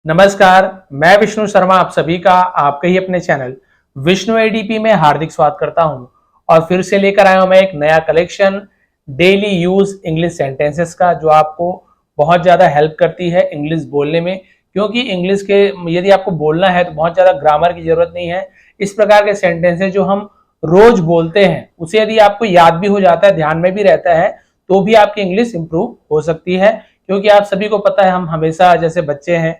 नमस्कार, मैं विष्णु शर्मा आप सभी का आपके ही अपने चैनल विष्णु एडीपी में हार्दिक स्वागत करता हूं और फिर से लेकर आया हूं मैं एक नया collection daily use English sentences का, जो आपको बहुत ज़्यादा हेल्प करती है इंग्लिश बोलने में। क्योंकि इंग्लिश के यदि आपको बोलना है तो बहुत ज़्यादा ग्रामर की जरूरत नहीं है। इस प्रकार के सेंटेंसेस जो हम रोज बोलते हैं उसे यदि आपको याद भी हो जाता है, ध्यान में भी रहता है, तो भी आपकी इंग्लिश इंप्रूव हो सकती है। क्योंकि आप सभी को पता है, हम हमेशा जैसे बच्चे हैं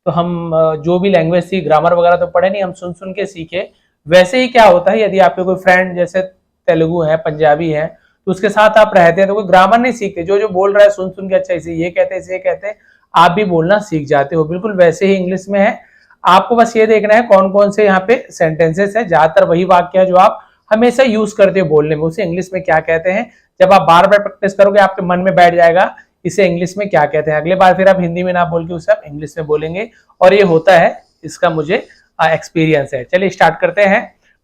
तो हम जो भी लैंग्वेज थी, ग्रामर वगैरह तो पढ़े नहीं, हम सुन सुन के सीखे। वैसे ही क्या होता है, यदि आपके कोई फ्रेंड जैसे तेलुगु है, पंजाबी है, तो उसके साथ आप रहते हैं तो कोई ग्रामर नहीं सीखते, जो जो बोल रहा है सुन सुन के अच्छा इसे ये कहते हैं, इसे ये कहते हैं, आप भी बोलना सीख जाते हो। बिल्कुल वैसे ही इंग्लिश में है। आपको बस ये देखना है कौन कौन से यहाँ पे सेंटेंसेस है। ज्यादातर वही वाक्य है जो आप हमेशा यूज करते हो बोलने में, उसे इंग्लिश में क्या कहते हैं। जब आप बार बार प्रैक्टिस करोगे आपके मन में बैठ जाएगा इसे इंग्लिश में क्या कहते हैं। अगले बार फिर आप हिंदी में ना बोल के उसे आप इंग्लिश में बोलेंगे, और ये होता है, इसका मुझे एक्सपीरियंस है। चलिए स्टार्ट करते हैं।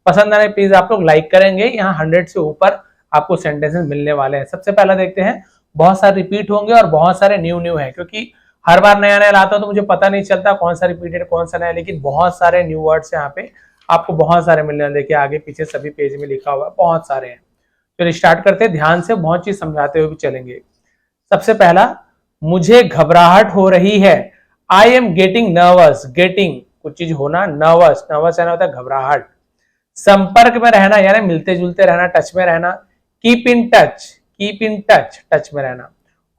पसंद आने प्लीज आप लोग लाइक करेंगे। यहाँ 100 से ऊपर आपको सेंटेंसेस मिलने वाले हैं। सबसे पहला देखते हैं, बहुत सारे रिपीट होंगे और बहुत सारे न्यू है, क्योंकि हर बार नया नया लाता हूं तो मुझे पता नहीं चलता कौन सा रिपीटेड कौन सा नया, लेकिन बहुत सारे न्यू वर्ड्स यहाँ पे आपको बहुत सारे मिलने वाले। देखिए आगे पीछे सभी पेज में लिखा हुआ है, बहुत सारे हैं। चलिए स्टार्ट करते हैं, ध्यान से बहुत चीज समझाते हुए भी चलेंगे। सबसे पहला, मुझे घबराहट हो रही है। I am getting nervous. Getting कुछ चीज होना, नर्वस, नर्वस यानी होता है घबराहट। संपर्क में रहना यानी मिलते जुलते रहना, टच में रहना। Keep in touch, keep in touch, touch में रहना।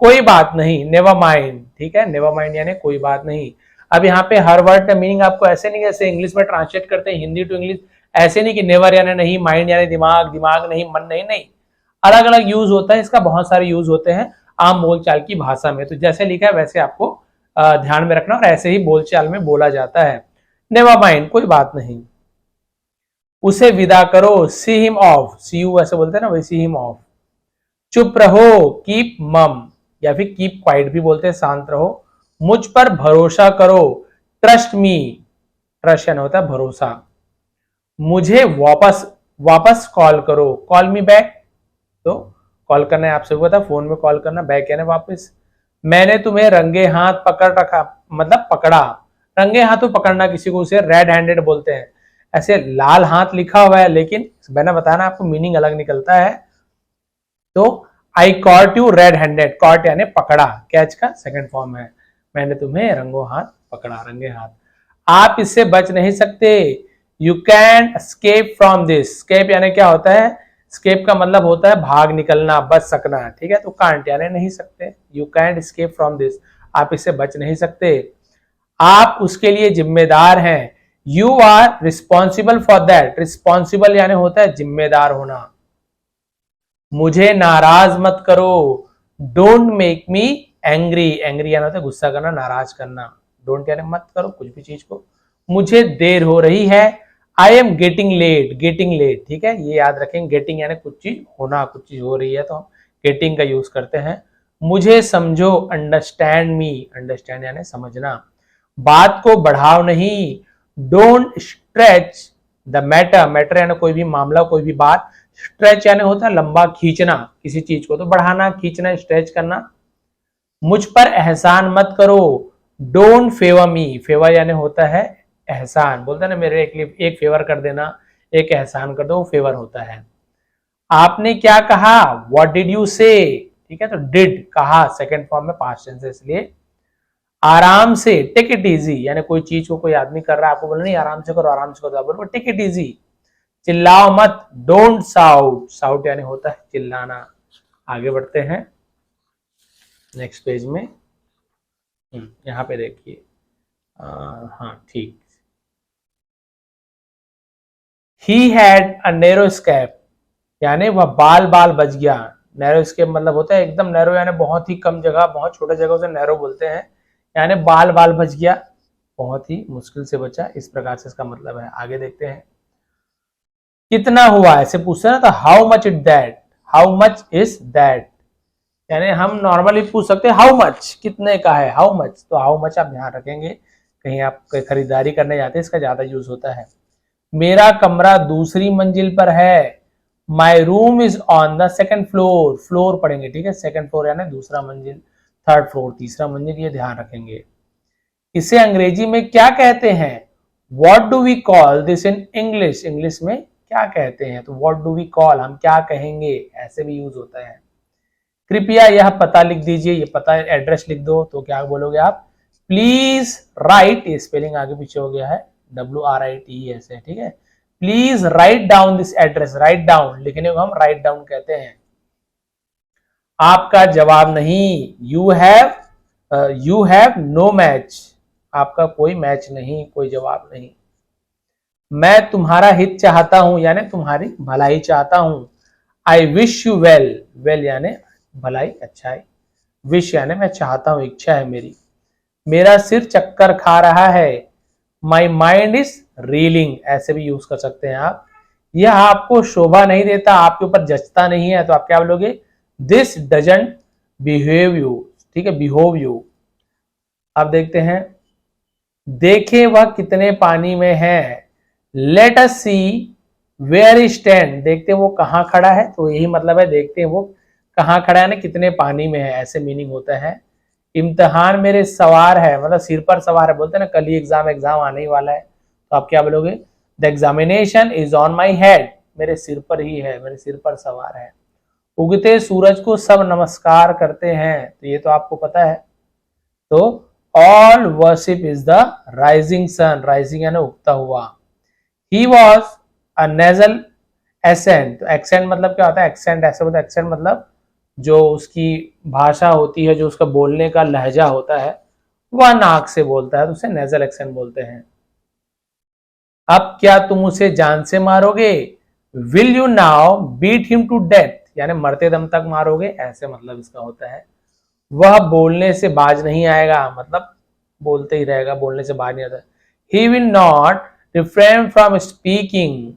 कोई बात नहीं, नेवर माइंड, ठीक है, नेवर माइंड यानी कोई बात नहीं। अब यहाँ पे हर वर्ड का मीनिंग आपको ऐसे नहीं, जैसे इंग्लिश में ट्रांसलेट करते हैं हिंदी टू इंग्लिश, ऐसे नहीं कि नेवर यानी नहीं, माइंड यानी दिमाग, दिमाग नहीं, मन नहीं, नहीं, अलग अलग यूज होता है इसका, बहुत सारे यूज होते हैं आम बोलचाल की भाषा में। तो जैसे लिखा है वैसे आपको ध्यान में रखना, और ऐसे ही बोलचाल में बोला जाता है। नेवर माइंड, कोई बात नहीं। उसे विदा करो, see him off, see you ऐसे बोलते हैं ना, वही सी हिम ऑफ। चुप रहो, कीप मम, या फिर कीप क्वाइट भी बोलते हैं, शांत रहो। मुझ पर भरोसा करो, ट्रस्ट मी, ट्रस्ट यानी होता है भरोसा। मुझे वापस वापस कॉल करो, कॉल मी बैक, तो कॉल करना है, आपसे पता फोन में कॉल करना, बैक यानी वापस। मैंने तुम्हें रंगे हाथ पकड़ रखा, मतलब पकड़ा। रंगे हाथों पकड़ना किसी को, उसे रेड हैंडेड बोलते हैं। ऐसे लाल हाथ लिखा हुआ है, लेकिन मैंने बताना आपको मीनिंग अलग निकलता है। तो I caught you red handed, caught यानी पकड़ा, कैच का सेकंड फॉर्म है। मैंने तुम्हें रंगों हाथ पकड़ा, रंगे हाथ। आप इससे बच नहीं सकते। You can escape from this. Escape यानी क्या होता है, स्केप का मतलब होता है भाग निकलना, बच सकना, ठीक है। तो कांट यानी नहीं सकते, you can't escape from this, आप इससे बच नहीं सकते। आप उसके लिए जिम्मेदार हैं, you are responsible for that. Responsible यानी होता है जिम्मेदार होना। मुझे नाराज मत करो, don't make me angry, angry यानी होता है गुस्सा करना, नाराज करना। डोंट यानी मत करो कुछ भी चीज को। मुझे देर हो रही है, I am getting late, getting late, ठीक है, ये याद रखेंगे। गेटिंग यानी कुछ चीज होना, कुछ चीज हो रही है तो हम गेटिंग का यूज करते हैं। मुझे समझो, अंडरस्टैंड मी, अंडरस्टैंड यानी समझना। बात को बढ़ाओ नहीं, don't stretch the matter, matter यानी कोई भी मामला, कोई भी बात। स्ट्रेच यानी होता है लंबा खींचना किसी चीज को, तो बढ़ाना, खींचना, स्ट्रेच करना। मुझ पर एहसान मत करो, डोंट फेवर मी, फेवर यानी होता है एहसान, बोलते हैं ना मेरे एक फेवर कर देना, एक एहसान कर दो, वो फेवर होता है। आपने क्या कहा, व्हाट डिड यू से, ठीक है, तो डिड कहा सेकंड फॉर्म में पास्ट टेंस है इसलिए। आराम से, टेक इट इजी, यानी कोई चीज को कोई आदमी कर रहा है, आपको बोलना नहीं आराम से करो, आराम से करो, बोलो टेक इट इजी। चिल्लाओ मत, डोंट साउट, साउट यानी होता है चिल्लाना। आगे बढ़ते हैं नेक्स्ट पेज में। यहाँ पे देखिए, हाँ ठीक। He had a narrow escape, यानी वह बाल बाल बच गया। नैरो escape मतलब होता है एकदम नैरो, यानी बहुत ही कम जगह, बहुत छोटे जगह उसे नैरो बोलते हैं, यानी बाल बाल बच गया, बहुत ही मुश्किल से बचा, इस प्रकार से इसका मतलब है। आगे देखते हैं, कितना हुआ, ऐसे पूछते हैं ना, तो how much it that, how much is that, यानी हम नॉर्मली पूछ सकते हैं हाउ मच, कितने का है, हाउ मच, तो हाउ मच आप ध्यान रखेंगे, कहीं आप खरीदारी करने जाते हैं इसका ज्यादा यूज होता है। मेरा कमरा दूसरी मंजिल पर है, my room is on the second floor, floor पढ़ेंगे, ठीक है, सेकंड फ्लोर यानी दूसरा मंजिल, थर्ड फ्लोर तीसरा मंजिल, ये ध्यान रखेंगे। इसे अंग्रेजी में क्या कहते हैं? What do we call this in English? English में क्या कहते हैं? तो what do we call, हम क्या कहेंगे, ऐसे भी यूज होता है। कृपया यह पता लिख दीजिए, ये पता एड्रेस लिख दो, तो क्या बोलोगे आप? प्लीज राइट, ये स्पेलिंग आगे पीछे हो गया है, WRITE ऐसे, ठीक है। Please write down this address, write down लिखने को हम राइट डाउन कहते हैं। आपका जवाब नहीं, यू हैव नो मैच, आपका कोई मैच नहीं, कोई जवाब नहीं। मैं तुम्हारा हित चाहता हूं यानी तुम्हारी भलाई चाहता हूं। I wish you well, well यानी भलाई, अच्छाई, विश यानी मैं चाहता हूं, इच्छा है मेरी। मेरा सिर चक्कर खा रहा है, माई माइंड इज रीलिंग, ऐसे भी यूज कर सकते हैं आप। यह आपको शोभा नहीं देता, आपके ऊपर जचता नहीं है, तो आप क्या बोलोगे? दिस डजंट बिहेव यू, ठीक है, बिहेव यू। अब देखते हैं, देखे वह कितने पानी में है। Let us see where he stand, देखते हैं वो कहाँ खड़ा है, तो यही मतलब है देखते हैं वो कहाँ खड़ा है ना, कितने पानी में है, ऐसे मीनिंग होता है। इम्तिहान मेरे सवार है, मतलब सिर पर सवार है, बोलते हैं ना कल ही एग्जाम आने ही वाला है, तो आप क्या बोलोगे? The examination is on my head, मेरे सिर पर ही है, मेरे सिर पर सवार है। उगते सूरज को सब नमस्कार करते हैं, तो ये तो आपको पता है। तो all worship is the rising sun, rising यानी उगता हुआ। He was a nasal ascent, तो एक्सेंट मतलब क्या होता है? एक्सेंट ऐसे होता है, एक्सेंट मतलब जो उसकी भाषा होती है, जो उसका बोलने का लहजा होता है, वह नाक से बोलता है, तो उसे नेजल एक्सेंट बोलते हैं। अब क्या तुम उसे जान से मारोगे? Will you now beat him to death, यानी मरते दम तक मारोगे, ऐसे मतलब इसका होता है। वह बोलने से बाज नहीं आएगा, मतलब बोलते ही रहेगा, बोलने से बाज नहीं आता। He will not refrain from speaking,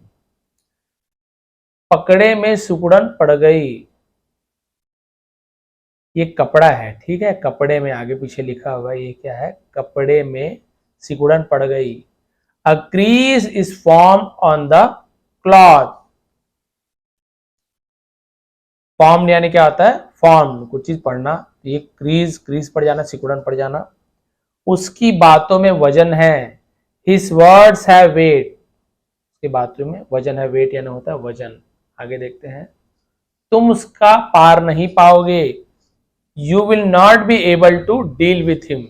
पकड़े में सुकुड़न पड़ गई, ये कपड़ा है, ठीक है, कपड़े में आगे पीछे लिखा हुआ है, ये क्या है? कपड़े में सिकुड़न पड़ गई। A crease is form on the cloth, form यानी क्या होता है? फॉर्म, कुछ चीज पढ़ना, ये क्रीज, क्रीज पड़ जाना, सिकुड़न पड़ जाना। उसकी बातों में वजन है, हिज वर्ड्स हैव वेट, उसकी बातों में वजन है, वेट यानी होता है वजन। आगे देखते हैं, तुम उसका पार नहीं पाओगे, you will not be able to deal with him,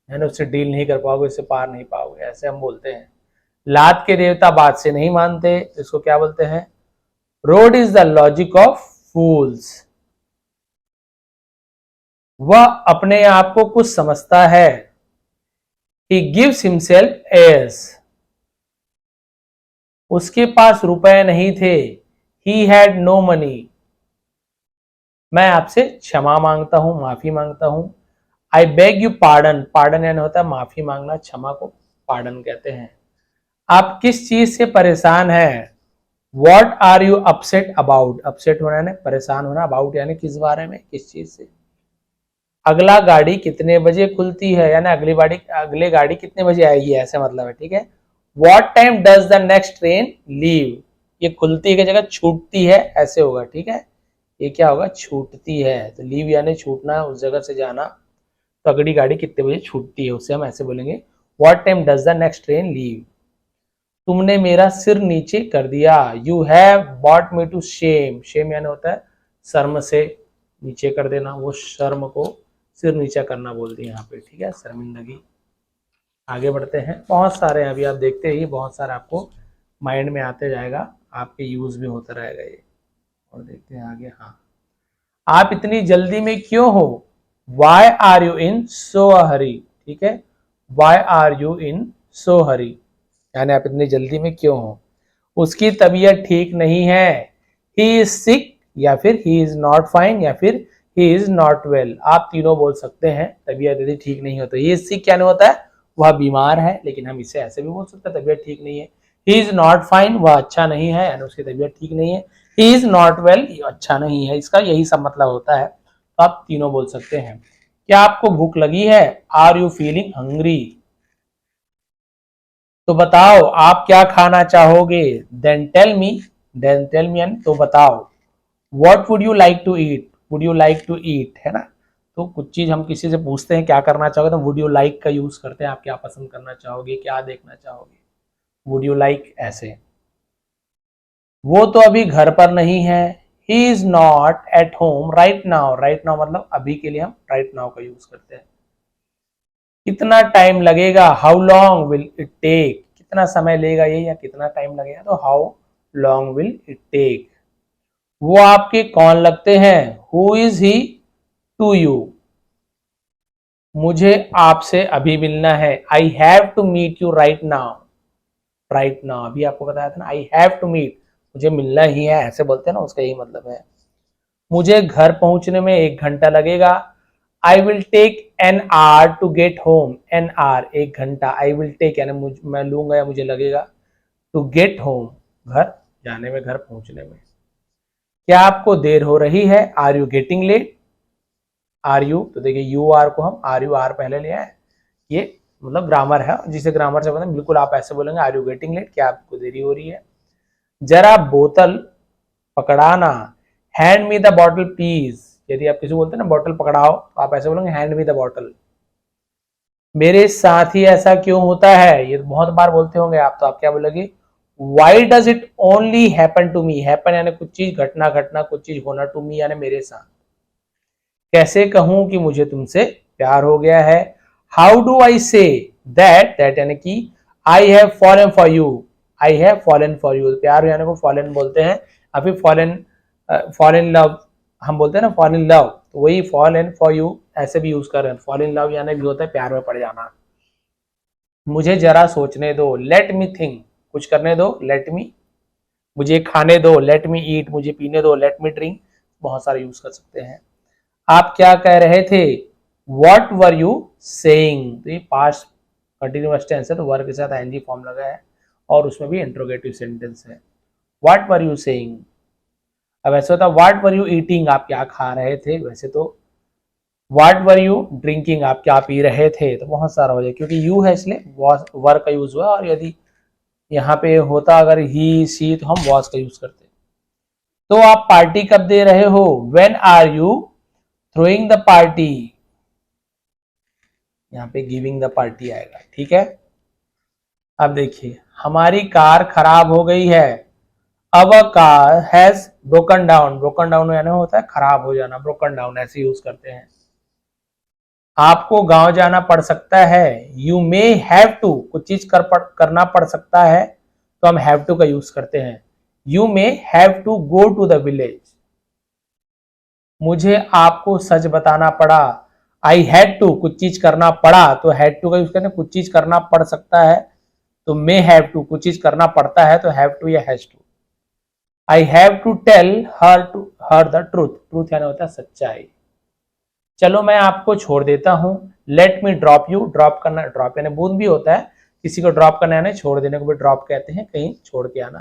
यानी उससे डील नहीं कर पाओगे, उससे पार नहीं पाओगे, ऐसे हम बोलते हैं। लात के देवता बात से नहीं मानते, इसको क्या बोलते हैं? Road is the logic of fools, वह अपने आप को कुछ समझता है। He gives himself airs, उसके पास रुपए नहीं थे। He had no money, मैं आपसे क्षमा मांगता हूं, माफी मांगता हूं। I beg you pardon, pardon यानी होता है माफी मांगना, क्षमा को pardon कहते हैं। आप किस चीज से परेशान हैं? What are you upset about, upset होना है परेशान होना, about यानी किस बारे में, किस चीज से। अगला गाड़ी कितने बजे खुलती है, यानी अगली गाड़ी कितने बजे आएगी, ऐसे मतलब है, ठीक है। What time does the next train leave, ये खुलती है की जगह छूटती है, ऐसे होगा, ठीक है। ये क्या होगा? छूटती है, तो लीव यानी छूटना, उस जगह से जाना, तो अगली गाड़ी कितने बजे छूटती है, उससे हम ऐसे बोलेंगे What time does the next train leave। तुमने मेरा सिर नीचे कर दिया, You have brought me to shame, shame यानी होता है शर्म से नीचे कर देना, वो शर्म को सिर नीचा करना बोलते हैं यहाँ पे, ठीक है, शर्मिंदगी। आगे बढ़ते हैं, बहुत सारे अभी आप देखते ही, बहुत सारा आपको माइंड में आते जाएगा, आपके यूज भी होता रहेगा ये। और देखते हैं आगे, हाँ, आप इतनी जल्दी में क्यों हो? Why are you in so a hurry, ठीक है, Why are you in so hurry, यानी आप इतनी जल्दी में क्यों हो। उसकी तबीयत ठीक नहीं है, He is sick, या फिर He is not fine, या फिर He is not well, आप तीनों बोल सकते हैं। तबीयत यदि ठीक नहीं हो तो He is sick क्या नहीं होता है? वह बीमार है, लेकिन हम इसे ऐसे भी बोल सकते हैं, तबीयत ठीक नहीं है। He is not fine, वह अच्छा नहीं है, यानी उसकी तबीयत ठीक नहीं है। He is not well, अच्छा नहीं है, इसका यही सब मतलब होता है, तो आप तीनों बोल सकते हैं। क्या आपको भूख लगी है? आर यू फीलिंग हंग्री, तो बताओ आप क्या खाना चाहोगे? देन टेल मी, यानी तो बताओ। What would you like to eat, would you like to eat है ना, तो कुछ चीज हम किसी से पूछते हैं क्या करना चाहोगे, तो वुड यू लाइक का यूज करते हैं, आप क्या पसंद करना चाहोगे, क्या देखना चाहोगे, वुड यू लाइक ऐसे। वो तो अभी घर पर नहीं है, he is not at home right now, right now मतलब अभी के लिए हम राइट नाउ का यूज करते हैं। कितना टाइम लगेगा, how long will it take, कितना समय लेगा ये या कितना टाइम लगेगा, तो how long will it take. वो आपके कौन लगते हैं, who is he to you, मुझे आपसे अभी मिलना है, I have to meet you right now, right now अभी आपको बताया था ना, आई हैव टू मीट मुझे मिलना ही है, ऐसे बोलते हैं ना, उसका यही मतलब है। मुझे घर पहुंचने में 1 घंटा लगेगा, I will take an hour to get home, an hour 1 घंटा, आई विल टेक यानी मैं लूंगा या मुझे लगेगा, टू गेट होम घर जाने में, घर पहुंचने में। क्या आपको देर हो रही है, are you getting late, are you, तो देखिए यू आर को हम आर यू आर पहले ले आए, ये मतलब ग्रामर है, जिसे ग्रामर से बताएं बिल्कुल आप ऐसे बोलेंगे, आर यू गेटिंग लेट, क्या आपको देरी हो रही है। जरा बोतल पकड़ाना, hand me the bottle please, यदि आप किसी को बोलते हैं ना बॉटल पकड़ाओ, तो आप ऐसे बोलेंगे हैंड मी द बॉटल। मेरे साथ ही ऐसा क्यों होता है, ये बहुत बार बोलते होंगे आप, तो आप क्या बोलोगे, why does it only happen to me, happen यानी कुछ चीज घटना, घटना कुछ चीज होना, टू मी यानी मेरे साथ। कैसे कहूं कि मुझे तुमसे प्यार हो गया है, how do I say that, that यानी कि I have fallen for you, I have fallen for you, प्यार यानी को फॉलन बोलते हैं, अभी फॉलन, फॉलन लव हम बोलते हैं ना, फॉल इन लव, तो वही फॉल इन फॉर यू ऐसे भी यूज कर रहे हैं, फॉल इन लव यानी भी होता है प्यार में पड़ जाना। मुझे जरा सोचने दो, लेट मी थिंक, कुछ करने दो, लेट मी, मुझे खाने दो, लेट मी ईट, मुझे पीने दो, लेट मी ड्रिंक, बहुत सारे यूज कर सकते हैं। आप क्या कह रहे थे, वॉट वर यू सेइंग, तो ये पास्ट कंटिन्यूअस टेंस है, तो वर्ब के साथ आईएनजी फॉर्म लगा है और उसमें भी इंट्रोगेटिव सेंटेंस है। व्हाट वर यू सेइंग, अब ऐसे होता है व्हाट वर यू ईटिंग, आप क्या खा रहे थे, वैसे तो व्हाट वर यू ड्रिंकिंग, आप क्या पी रहे थे, तो बहुत सारा हो जाए, क्योंकि यू है इसलिए वर का यूज हुआ, और यदि यहाँ पे होता अगर ही सी तो हम वॉज का यूज करते। तो आप पार्टी कब दे रहे हो, when are you throwing the party, यहाँ पे गिविंग द पार्टी आएगा, ठीक है। अब देखिए हमारी कार खराब हो गई है, अब a car has broken down, broken down यानी होता है खराब हो जाना, ब्रोकन डाउन ऐसे यूज करते हैं। आपको गांव जाना पड़ सकता है, यू मे हैव टू, कुछ चीज करना पड़ सकता है, तो हम हैव टू का यूज करते हैं, you may have to go to the village. मुझे आपको सच बताना पड़ा, आई हैड टू, कुछ चीज करना पड़ा, तो हैड टू का यूज करते हैं, कुछ चीज करना पड़ सकता है तो मे हैव टू, कुछ चीज करना पड़ता है तो हैव टू या has to. I have to tell her the truth, truth यानी होता है सच्चाई। चलो मैं आपको छोड़ देता हूं, let me drop you, drop करना, ड्रॉप यानी बूंद भी होता है, किसी को ड्रॉप करना यानी छोड़ देने को भी ड्रॉप कहते हैं, कहीं छोड़ के आना।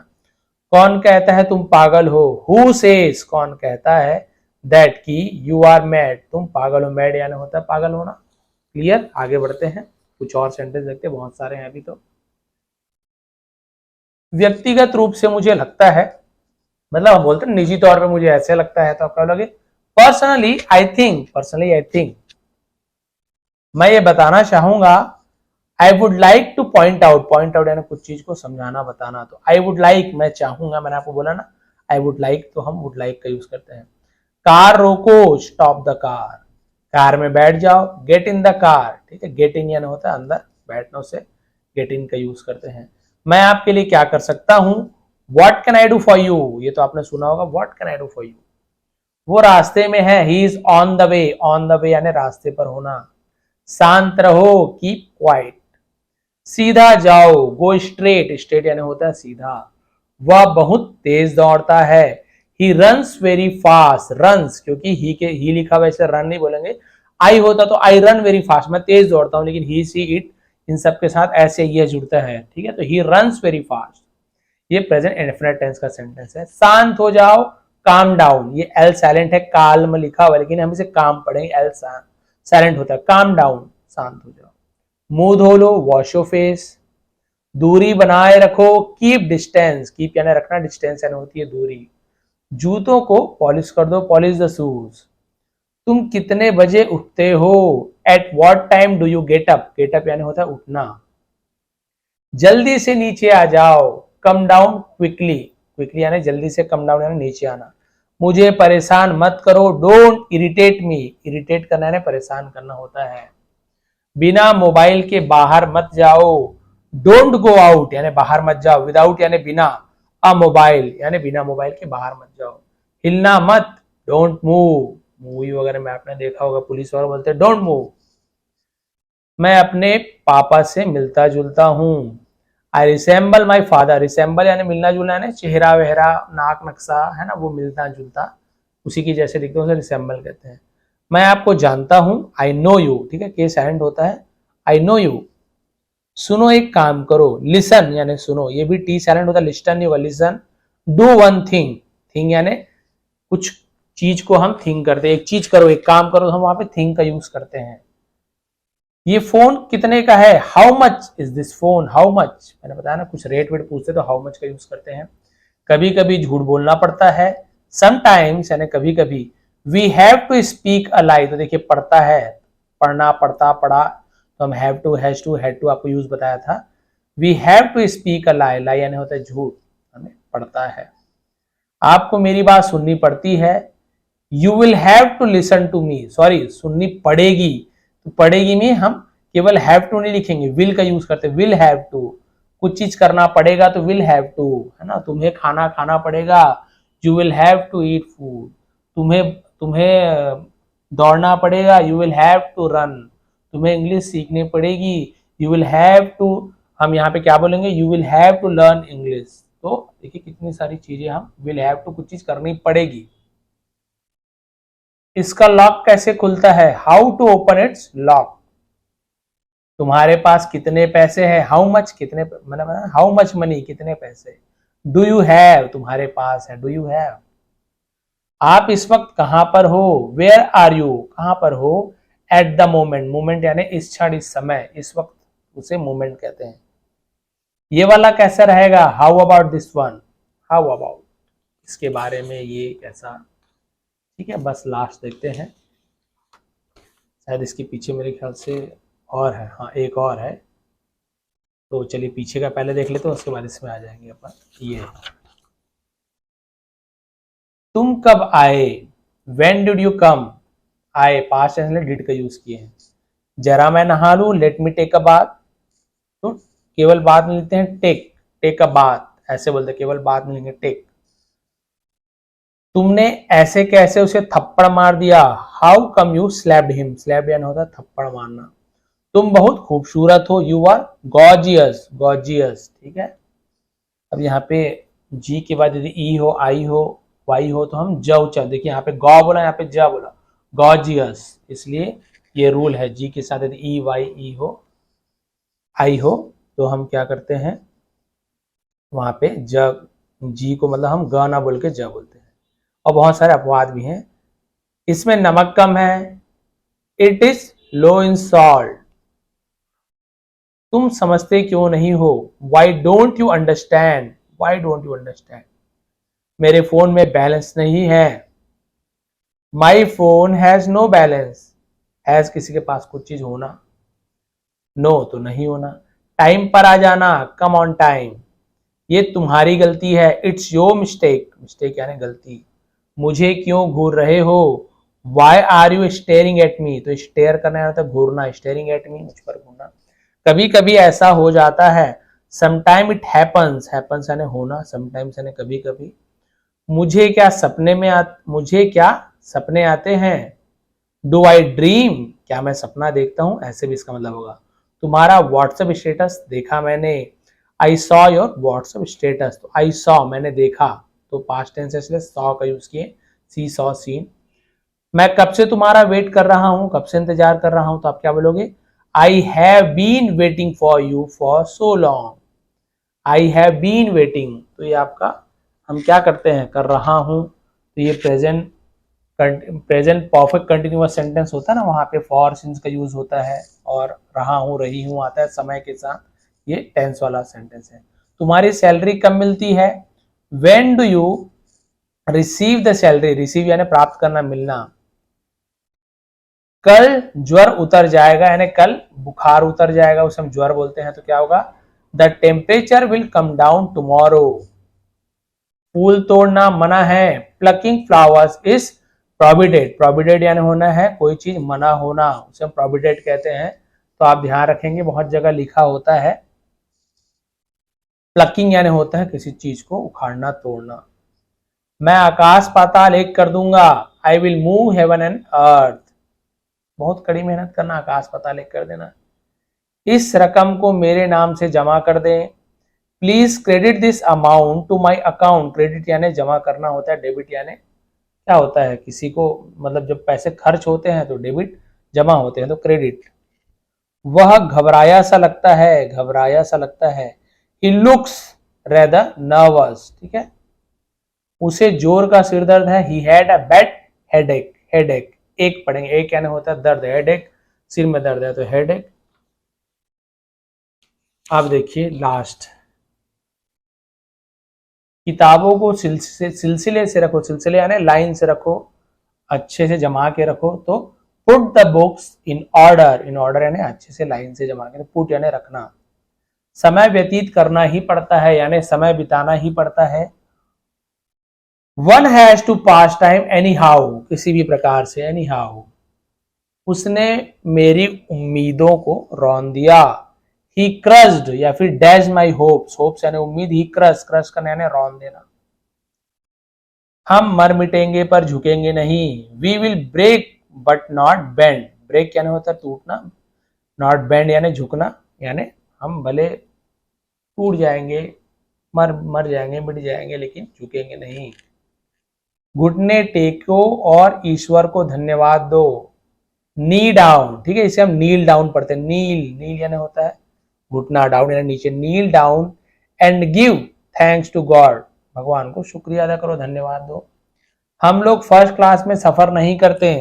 कौन कहता है तुम पागल हो, हु सेज, कौन कहता है, दैट की यू आर मैड, तुम पागल हो, मैड यानी होता है पागल होना। क्लियर, आगे बढ़ते हैं, कुछ और सेंटेंस देखते हैं, बहुत सारे हैं अभी तो। व्यक्तिगत रूप से मुझे लगता है, मतलब हम बोलते हैं निजी तौर पे मुझे ऐसे लगता है, तो आप क्या बोलोगे, personally I think, personally I think. मैं ये बताना चाहूंगा, I would like two point out, point out यानी कुछ चीज को समझाना बताना, तो आई वुड लाइक मैं चाहूंगा, मैंने आपको बोला ना आई वुड लाइक, तो हम वुड लाइक का यूज करते हैं। कार रोको, स्टॉप द कार, कार में बैठ जाओ, गेट इन द कार, ठीक है, गेट इन यानी होता है अंदर बैठना, से गेट इन का यूज करते हैं। मैं आपके लिए क्या कर सकता हूं, what can I do for you, ये तो आपने सुना होगा, what can I do for you. वो रास्ते में है, he is on the way, on the way यानी रास्ते पर होना। शांत रहो, कीप क्वाइट। सीधा जाओ, गो स्ट्रेट, स्ट्रेट यानी होता है सीधा। वह बहुत तेज दौड़ता है, he runs very fast, runs क्योंकि ही लिखा हुआ, ऐसे रन नहीं बोलेंगे, आई होता तो आई रन वेरी फास्ट, मैं तेज दौड़ता हूं, लेकिन ही सी इट इन सब के साथ ऐसे ये जुड़ता है, ठीक है, तो ही रन्स वेरी फास्ट, ये प्रेजेंट इंडेफिनिट टेंस का सेंटेंस है। शांत हो जाओ, काम डाउन, ये एल साइलेंट है, काल में लिखा हुआ, लेकिन हम इसे काम पढ़ेंगे, एल साइलेंट होता है, काम डाउन, शांत हो जाओ। मुंह धो लो, वॉश योर फेस। दूरी बनाए रखो, कीप डिस्टेंस, कीप यानी रखना, डिस्टेंस यानी होती है दूरी। जूतों को पॉलिश कर दो, पॉलिश द शूज। तुम कितने बजे उठते हो? At what time do you get up? Get up यानी होता है उठना। जल्दी से नीचे आ जाओ, कम डाउन क्विकली। क्विकली यानी जल्दी से, कम डाउन यानी नीचे आना। मुझे परेशान मत करो, डोंट इरिटेट मी। इरिटेट करना यानी परेशान करना होता है। बिना मोबाइल के बाहर मत जाओ, डोंट गो आउट यानी बाहर मत जाओ, विदाउट यानी बिना, अ मोबाइल यानी बिना मोबाइल के बाहर मत जाओ। हिलना मत, डोंट मूव। मूवी वगैरह में आपने देखा होगा पुलिस वाले बोलते हैं डोंट मूव। मैं अपने पापा से मिलता जुलता हूँ। आई रिसेंबल माई फादर। रिसेंबल यानी मिलना जुलना यानी चेहरा वेहरा, नाक नक्शा है ना, वो मिलता जुलता उसी की जैसे दिखते हैं, उसे रिसेंबल कहते हैं। मैं आपको जानता हूं, आई नो यू। ठीक है, के साइलेंट होता है, आई नो यू। सुनो एक काम करो, लिसन यानी सुनो, ये भी टी साइलेंट होता है, लिस्टन नहीं होगा, listen. Do one thing. Thing यानी कुछ चीज को हम थिंक करते हैं, एक चीज करो, एक काम करो, तो हम वहां पे थिंक का यूज करते हैं। ये फोन कितने का है? How much is this phone? How much, मैंने बताया ना कुछ रेट वेट पूछते तो हाउ मच का यूज करते हैं। कभी कभी झूठ बोलना पड़ता है, समटाइम्स यानी कभी कभी। We have to speak a lie, तो देखिए पढ़ता है, पढ़ना, पढ़ता, पढ़ा, तो हम have to, has to, had to आपको यूज बताया था। We have to speak a lie, lie यानी होता है झूठ, हमें पढ़ता है। आपको मेरी बात सुननी पड़ती है, you will have to listen to me. Sorry, सुननी पड़ेगी, तो पड़ेगी में हम केवल हैव टू नहीं लिखेंगे, विल का यूज करते, विल हैव टू। कुछ चीज करना पड़ेगा तो विल हैव टू, है ना। तुम्हें खाना खाना पड़ेगा, you will have to eat food. तुम्हें तुम्हें दौड़ना पड़ेगा, you will have to run. तुम्हें इंग्लिश सीखनी पड़ेगी, यू विल हैव टू, हम यहाँ पे क्या बोलेंगे, you will have to learn English. तो देखिए कितनी सारी चीजें हम विल हैव टू, कुछ चीज करनी पड़ेगी। इसका लॉक कैसे खुलता है? How to open its lock. तुम्हारे पास कितने पैसे हैं? हाउ मच, कितने, मैंने बताया हाउ मच मनी, कितने पैसे। डू यू हैव, तुम्हारे पास है, डू यू हैव। आप इस वक्त कहां पर हो? वेयर आर यू, कहां पर हो? एट द मोमेंट, मोमेंट यानी इस क्षण, इस समय, इस वक्त, उसे मोमेंट कहते हैं। ये वाला कैसा रहेगा? How about this one, how about, इसके बारे में ये कैसा। ठीक है, बस लास्ट देखते हैं, शायद इसके पीछे मेरे ख्याल से और है, हाँ एक और है, तो चलिए पीछे का पहले देख लेते हैं, उसके बाद इसमें आ जाएंगे अपन। ये तुम कब आए? When did you come? आए पास्ट टेंस में डिड का यूज किए हैं। जरा मैं नहा लूं, let me take a bath, तो केवल बात में लिखते हैं टेक, टेक अ बाथ, ऐसे बोलते हैं, केवल बात में लिखेंगे टेक। तुमने ऐसे कैसे उसे थप्पड़ मार दिया? How come you slapped him. Slapped यानी होता है थप्पड़ मारना। तुम बहुत खूबसूरत हो, यू आर गॉर्जियस, गॉर्जियस। ठीक है, अब यहाँ पे जी के बाद यदि ई हो, आई हो, वाई हो, तो हम ज उच्चारण, देखिए यहाँ पे गौ बोला, यहाँ पे ज बोला, गॉर्जियस, इसलिए ये रूल है। जी के साथ यदि ई वाई ई हो, आई हो, तो हम क्या करते हैं, वहां पे ज, जी को मतलब हम ग ना बोल के ज बोलते हैं। और बहुत सारे अपवाद भी हैं। इसमें नमक कम है, it is low in salt. तुम समझते क्यों नहीं हो? Why don't you understand, why don't you understand. मेरे फोन में बैलेंस नहीं है, my phone has no balance. Has किसी के पास कुछ चीज होना, नो तो नहीं होना। टाइम पर आ जाना, कम ऑन टाइम, ये तुम्हारी गलती है, इट्स योर मिस्टेक, मिस्टेक यानी गलती। मुझे क्यों घूर रहे हो? Why are you staring at me, तो स्टेयर करना है, घूरना, स्टेयरिंग एट मी, मुझ पर घूरना। कभी कभी ऐसा हो जाता है, समटाइम इट हैपन्स, हैपन्स यानी होना, समटाइम्स यानी कभी कभी। मुझे क्या सपने में मुझे क्या सपने आते हैं? डू आई ड्रीम, क्या मैं सपना देखता हूं, ऐसे भी इसका मतलब होगा। तुम्हारा व्हाट्सएप स्टेटस देखा मैंने, I saw your WhatsApp status, तो आई सॉ मैंने देखा, तो पास्ट टेंस है इसलिए सॉ का यूज किए, सी सॉ सीन। मैं कब से तुम्हारा वेट कर रहा हूं, कब से इंतजार कर रहा हूं, तो आप क्या बोलोगे? I have been waiting for you for so long. I have been waiting, तो ये आपका हम क्या करते हैं, कर रहा हूं, तो ये प्रेजेंट परफेक्ट कंटिन्यूअस सेंटेंस होता है ना, वहां पे फॉर सिंस का यूज होता है, और रहा हूं, रही हूं आता है समय के साथ, ये टेंस वाला सेंटेंस है। तुम्हारी सैलरी कब मिलती है? When do you receive the salary, receive यानी प्राप्त करना, मिलना। कल ज्वर उतर जाएगा, यानी कल बुखार उतर जाएगा, उसे हम ज्वर बोलते हैं। तो क्या होगा, the temperature will come down tomorrow. फूल तोड़ना मना है, plucking flowers is prohibited. Prohibited यानी होना है, कोई चीज मना होना, उसे हम प्रोहिबिटेड कहते हैं। तो आप ध्यान रखेंगे, बहुत जगह लिखा होता है। प्लकिंग यानी होता है किसी चीज को उखाड़ना, तोड़ना। मैं आकाश पाताल एक कर दूंगा, I will move heaven and earth. बहुत कड़ी मेहनत करना, आकाश पाताल एक कर देना। इस रकम को मेरे नाम से जमा कर दें। Please credit this amount to my account. Credit यानी जमा करना होता है, डेबिट यानी क्या होता है, किसी को मतलब जब पैसे खर्च होते हैं तो डेबिट, जमा होते हैं तो क्रेडिट। वह घबराया सा लगता है, घबराया सा लगता है। ही लुक्स रेदर नर्वस, ठीक है। उसे जोर का सिर दर्द है, he had a bad headache. Headache एक पढ़ेंगे, एक यानी होता है दर्द, हेडेक सिर में दर्द है तो हेडेक। अब देखिए लास्ट, किताबों को सिलसिले से रखो, सिलसिले यानी लाइन से रखो, अच्छे से जमा के रखो। तो put the books in order, in order यानी अच्छे से लाइन से जमा के, पुट यानी रखना। समय व्यतीत करना ही पड़ता है, यानी समय बिताना ही पड़ता है। One has to pass time anyhow, किसी भी प्रकार से, एनी हाउ। उसने मेरी उम्मीदों को रौंद दिया। ही क्रस्ड या फिर डैश माई होप्स, होप्स यानी उम्मीद, ही क्रश, क्रश करना यानी रौंद देना। हम मर मिटेंगे पर झुकेंगे नहीं। We will break but not bend. Break यानी होता है टूटना, नॉट बेंड यानी झुकना, यानी हम भले टूट जाएंगे, मर जाएंगे, मिट जाएंगे, लेकिन झुकेंगे नहीं। घुटने टेको और ईश्वर को धन्यवाद दो। नी डाउन, ठीक है, इसे हम नील डाउन पढ़ते हैं। नील, नील यानी होता है घुटना, डाउन यानी नीचे। Kneel down and give thanks to God. भगवान को शुक्रिया अदा करो, धन्यवाद दो। हम लोग फर्स्ट क्लास में सफर नहीं करते।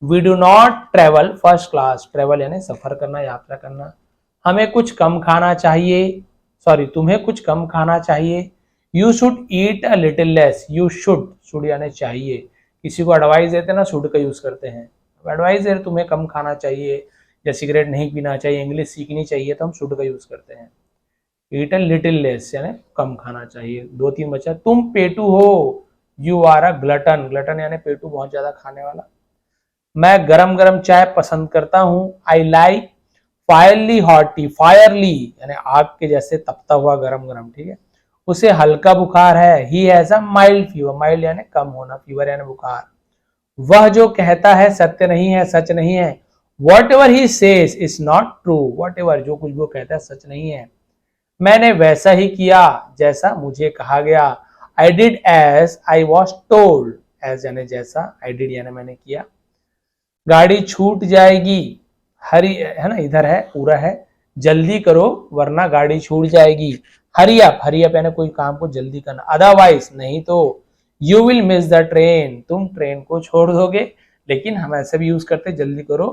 We do not travel first class. Travel यानी सफर करना, यात्रा करना। हमें कुछ कम खाना चाहिए, सॉरी तुम्हें कुछ कम खाना चाहिए। You should eat a little less. You should यानी चाहिए। किसी को एडवाइस देते ना, शुड का यूज करते हैं। एडवाइस दे तुम्हें कम खाना चाहिए या सिगरेट नहीं पीना चाहिए, इंग्लिश सीखनी चाहिए, तो हम शुड का यूज करते हैं। ईट अ लिटिल लेस यानी कम खाना चाहिए। 2-3 बचा, तुम पेटू हो। You are a glutton. Glutton यानी पेटू, बहुत ज्यादा खाने वाला। मैं गरम गरम चाय पसंद करता हूं। I like fierily hot tea. Fierily यानी आग के जैसे तपता हुआ गरम गरम, ठीक है। उसे हल्का बुखार है। He has a mild fever. Mild यानी कम होना, फीवर यानी बुखार। वह जो कहता है सत्य नहीं है, सच नहीं है। What ever he says is not true. What ever जो कुछ वो कहता है सच नहीं है। मैंने वैसा ही किया जैसा मुझे कहा गया। I did as I was told. As यानी जैसा, आई डिड यानी मैंने किया। गाड़ी छूट जाएगी। हरी है ना, इधर है, पूरा है। जल्दी करो वरना गाड़ी छूट जाएगी। हरी अप, हरी अप यानी कोई काम को जल्दी करना। अदरवाइज नहीं तो you will miss the train. तुम ट्रेन को छोड़ दोगे। लेकिन हम ऐसे भी यूज करते, जल्दी करो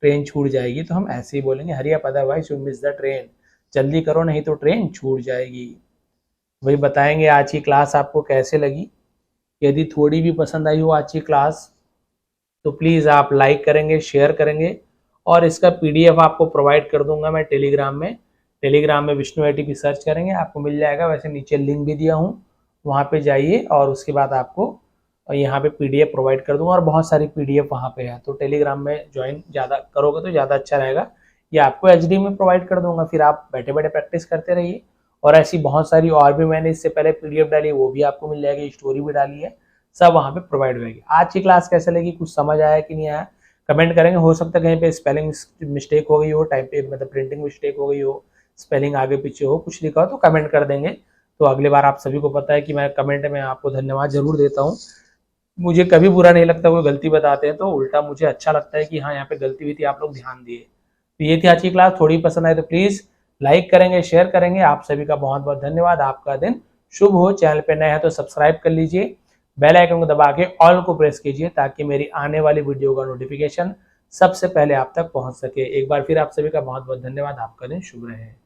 ट्रेन छूट जाएगी, तो हम ऐसे ही बोलेंगे hurry up otherwise you miss the train. जल्दी करो नहीं तो ट्रेन छूट जाएगी। वही बताएंगे आज की क्लास आपको कैसे लगी। यदि थोड़ी भी पसंद आई हो आज की क्लास तो प्लीज़ आप लाइक करेंगे, शेयर करेंगे, और इसका पीडीएफ आपको प्रोवाइड कर दूंगा मैं टेलीग्राम में। टेलीग्राम में विष्णु एटीपी सर्च करेंगे, आपको मिल जाएगा। वैसे नीचे लिंक भी दिया हूँ, वहाँ पे जाइए और उसके बाद आपको यहाँ पे पीडीएफ प्रोवाइड कर दूंगा, और बहुत सारी पीडीएफ वहाँ पे है। तो टेलीग्राम में ज्वाइन ज़्यादा करोगे तो ज़्यादा अच्छा रहेगा। ये आपको एचडी में प्रोवाइड कर दूंगा, फिर आप बैठे बैठे प्रैक्टिस करते रहिए। और ऐसी बहुत सारी और भी मैंने इससे पहले पीडीएफ डाली, वो भी आपको मिल जाएगी, स्टोरी भी डाली है, सब वहाँ पे प्रोवाइड होगी। आज की क्लास कैसे लगी, कुछ समझ आया कि नहीं आया, कमेंट करेंगे। हो सकता है कहीं पे स्पेलिंग मिस्टेक हो गई हो, टाइप पे मतलब प्रिंटिंग मिस्टेक हो गई हो, स्पेलिंग आगे पीछे हो, कुछ लिखा हो तो कमेंट कर देंगे। तो अगली बार आप सभी को पता है कि मैं कमेंट में आपको धन्यवाद जरूर देता हूँ। मुझे कभी बुरा नहीं लगता कोई गलती बताते हैं, तो उल्टा मुझे अच्छा लगता है कि हाँ यहाँ पे गलती हुई थी, आप लोग ध्यान दिए। तो ये थी आज की क्लास। थोड़ी पसंद आए तो प्लीज लाइक करेंगे, शेयर करेंगे। आप सभी का बहुत बहुत धन्यवाद। आपका दिन शुभ हो। चैनल पे नए हैं तो सब्सक्राइब कर लीजिए, बेल आइकन को दबा के ऑल को प्रेस कीजिए ताकि मेरी आने वाली वीडियो का नोटिफिकेशन सबसे पहले आप तक पहुंच सके। एक बार फिर आप सभी का बहुत बहुत धन्यवाद। आपका दिन शुभ रहे।